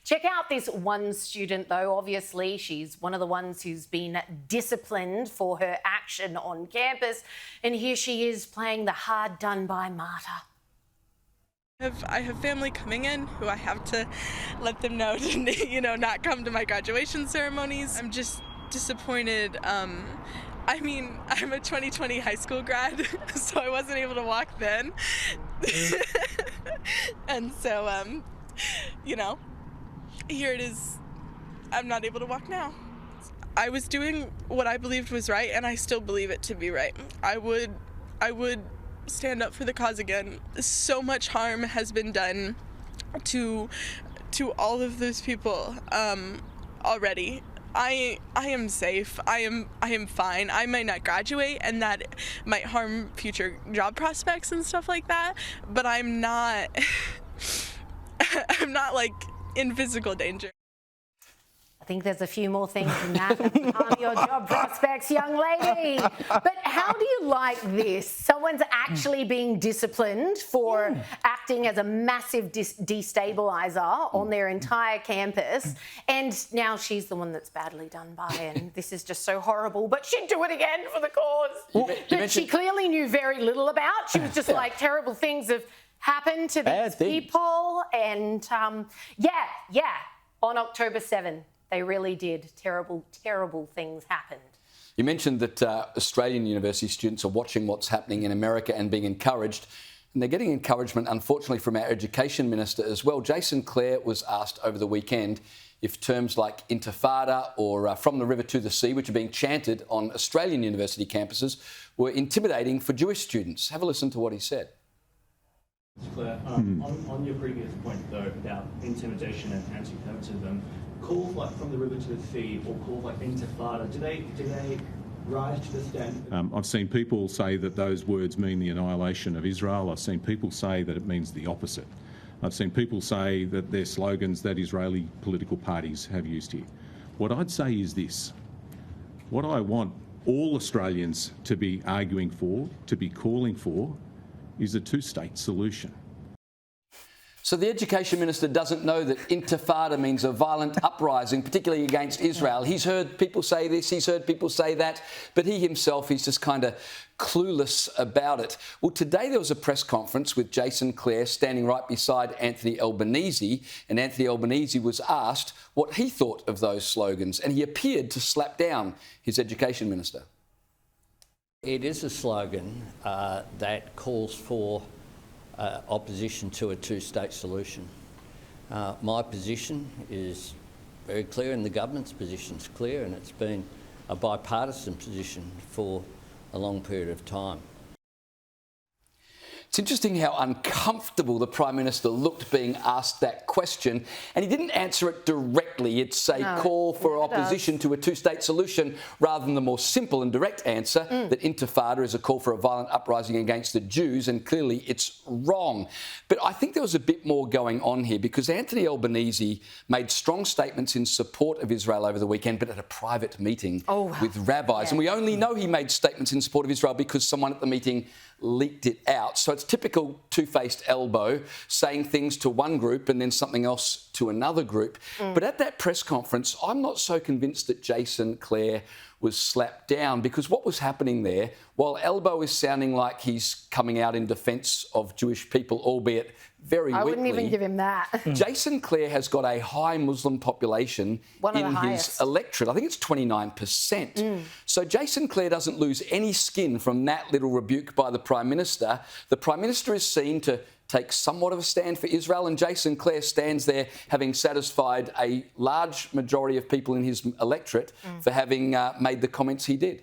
Check out this one student, though. Obviously, she's one of the ones who's been disciplined for her action on campus. And here she is playing the hard done by martyr. I have family coming in who I have to let them know to, not come to my graduation ceremonies. I'm just disappointed. I mean, I'm a 2020 high school grad, so I wasn't able to walk then. And so, here it is. I'm not able to walk now. I was doing what I believed was right, and I still believe it to be right. I would stand up for the cause again. So much harm has been done to all of those people already. I am safe. I am fine. I might not graduate, and that might harm future job prospects and stuff like that, but I'm not I'm not like in physical danger. I think there's a few more things than that harm your job prospects, young lady. But how do you like this? Someone's actually being disciplined for acting as a massive destabiliser on their entire campus, and now she's the one that's badly done by, and this is just so horrible. But she'd do it again for the cause that she clearly knew very little about. She was just like, terrible things have happened to these people, and on October 7th. They really did. Terrible, terrible things happened. You mentioned that Australian university students are watching what's happening in America and being encouraged. And they're getting encouragement, unfortunately, from our Education Minister as well. Jason Clare was asked over the weekend if terms like intifada or from the river to the sea, which are being chanted on Australian university campuses, were intimidating for Jewish students. Have a listen to what he said. Claire, on your previous point, though, about intimidation and anti-Semitism, calls like from the river to the sea or calls like intifada, do they rise to the standard? I've seen people say that those words mean the annihilation of Israel. I've seen people say that it means the opposite. I've seen people say that they're slogans that Israeli political parties have used here. What I'd say is this. What I want all Australians to be arguing for, to be calling for, is a two-state solution. So the Education Minister doesn't know that intifada means a violent uprising, particularly against Israel. He's heard people say this, he's heard people say that, but he himself, he's just kind of clueless about it. Well, today there was a press conference with Jason Clare standing right beside Anthony Albanese, and Anthony Albanese was asked what he thought of those slogans, and he appeared to slap down his Education Minister. It is a slogan that calls for opposition to a two-state solution. My position is very clear, and the government's position is clear, and it's been a bipartisan position for a long period of time. It's interesting how uncomfortable the Prime Minister looked being asked that question, and he didn't answer it directly. It's a call for opposition to a two-state solution rather than the more simple and direct answer that intifada is a call for a violent uprising against the Jews, and clearly it's wrong. But I think there was a bit more going on here because Anthony Albanese made strong statements in support of Israel over the weekend, but at a private meeting with rabbis. And we only know he made statements in support of Israel because someone at the meeting leaked it out. So it's typical two-faced elbow, saying things to one group and then something else to another group. But at that press conference, I'm not so convinced that Jason Clare was slapped down, because what was happening there, while Elbow is sounding like he's coming out in defence of Jewish people, albeit very weakly. I wouldn't even give him that. Jason Clare has got a high Muslim population in his electorate. I think it's 29%. So Jason Clare doesn't lose any skin from that little rebuke by the Prime Minister. The Prime Minister is seen to take somewhat of a stand for Israel, and Jason Clare stands there having satisfied a large majority of people in his electorate for having made the comments he did.